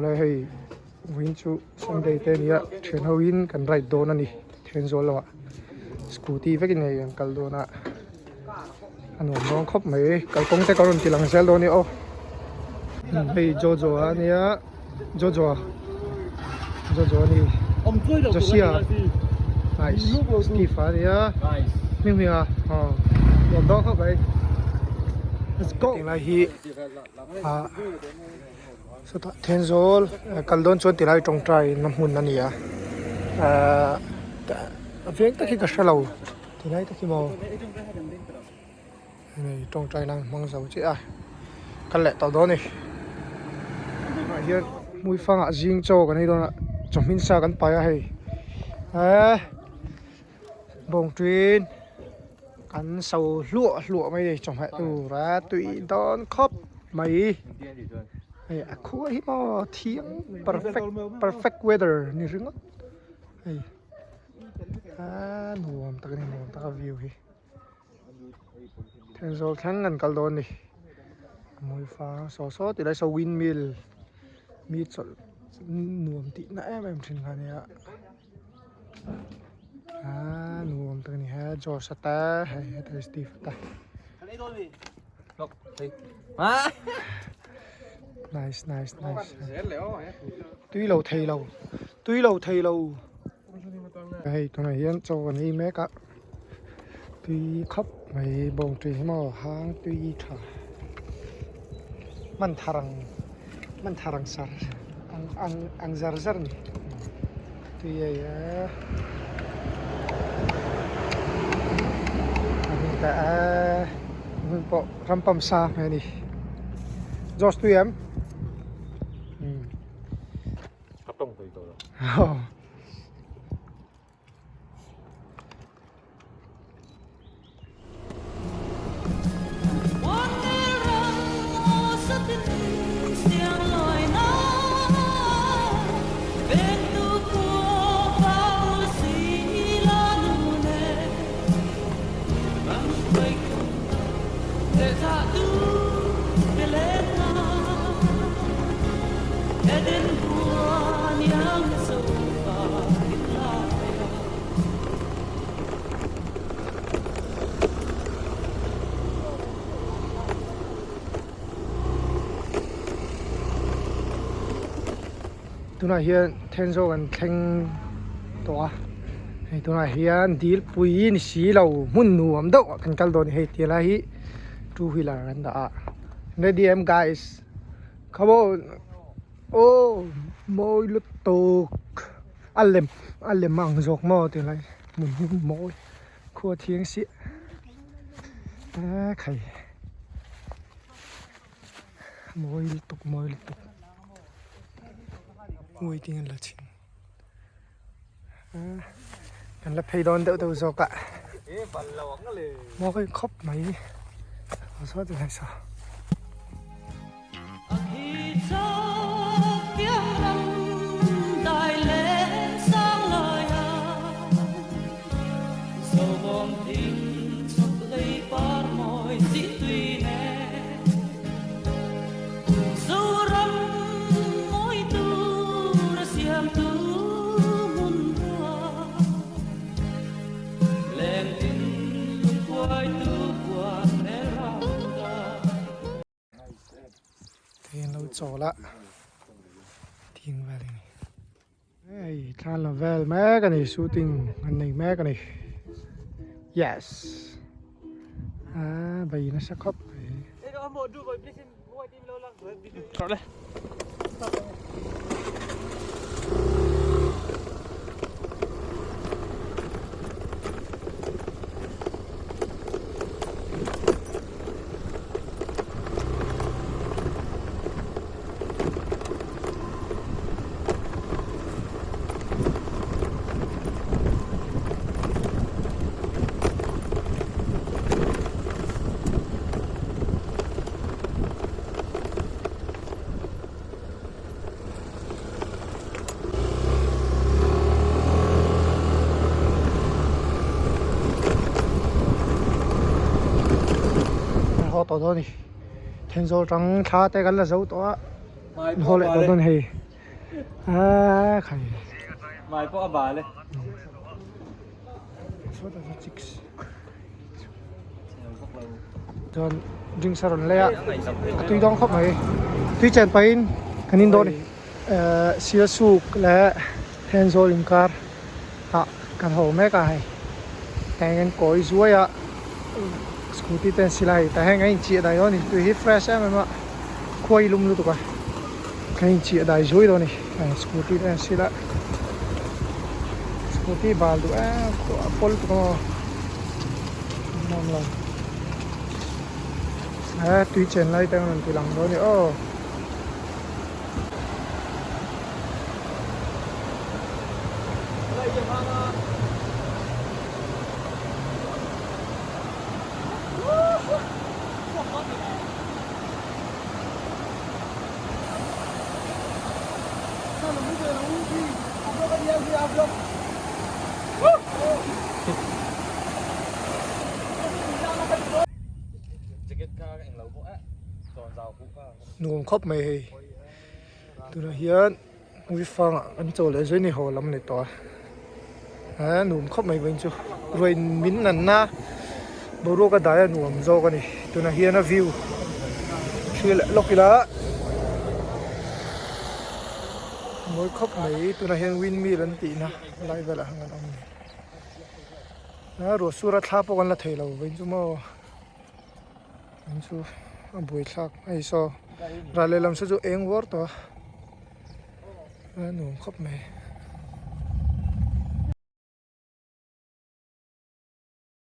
เลยให้วินชูสันเดย์เตนี่อะเทรนวินกันไรโดนนี่เทรนโซลวะสกูตี้เฟกินไงกันกัลโดนะอันนู้นน้องคบไหมกัลกงแต่กัลรุนที่หลังเซลโดนี่โอ้ให้โจโจอ่ะเนี่ยโจโจนี่โจเซียnice สตีฟานี่อะมิงอ่ะอ๋อโดนดอกเข้าไป let's go ถึงไรฮีสุดท้ายเทนโซลกัลโดนชวนที่ไรตรงใจน้ำหุ่นนั่นนี่อ่ะแต่เพียงตะกี้ก็เชลล์ที่ไรตะกี้มอนี่ตรงใจนั่งมองเสาจีอ่ะกันแหละต่อโดนนี่เฮียมุ้ยฟังอ่ะจิงโจกันนี่โดนอ่ะจอมหินซากันไปอ่ะเฮ้ยบงจีนกันเสาลั่วไม่ได้จอมแหะดูแลตุยโดนครบไม่เฮ้ยคู่ที่มอเที่ยง perfect weather นี่รึงอ่ะเฮ้ยหนูตะกันหนูตะกันวิวเฮ้ยเทนโซแข่งกันกัลโดนนี่มวยฟ้าสอติได้สวินมิลมีสหนูติน่าแอบมันถึงขนาดนี้หนูตะกันนี่ฮะจอร์สตาเฮ้ยเทสตีฟตาnice tuy lâu thầy lâu hey tụi này hiện cho cái này mấy cả tuy khắp mấy bông trì màu hang tuy thà man tharang sar ang zar ni tuy ya anh ta mình bỏ rampam sa này đi Josh tuy em 합동 더 있더라. tụi này hiện thiên số gần thanh to tụi này hiện deal pui ni xí lâu muốn nuông đâu cần cal đồn hay tiền là hi two wheeler anh đã ready em guys come on oh môi lụt tục alem mang giọt mò tiền này muốn môi khua thiên sĩ khẩy môi lụt tục ngồi tiếng là chính cần là phải đón đỡ gió cả mỗi khóc mấy sao thì hay sao chỗ lạ tiếng về đây này than là về mẹ cái này shooting anh này mẹ cái này yes bây nó sẽ khóc tao đó đi thiên số trắng khá tay gắn là dấu to họ lại tao đó này ใคร Mai po aba le. What are the chicks? Don ding saron le ya. Tui dong khop mai. Tui chen pain kanin do ni. Sia suk le Henzo lim kar. Ta kan ho me ka hai. Hang koi zuwa ya. Scooty ten silai ta hang ai chi dai do ni. Tui hi fresh em ma. Khoi lum lu tu ka. Kai chi dai zui do ni. Scooty ten silai. Scooty bal tu pol tu ko. Nam long. Tùy trên lại đang làm tùy lòng đó nữa. Nuông khóc mày từ đó hiện vi phạm anh chỗ lại dưới này hồ lắm này to nuông khóc mày bên chỗ rồi min năn na bố rô cái đáy nuông dâu cái này từ đó hiện nó view khi lại lóc lá mỗi khóc mày từ đó hiện win mi lần tị na lại về là hàng ngàn ông này rồi surat tháp con là thầy lâu bên chỗ buổi thác ai so ra lên làm sao cho eng vót to nuông khóc mày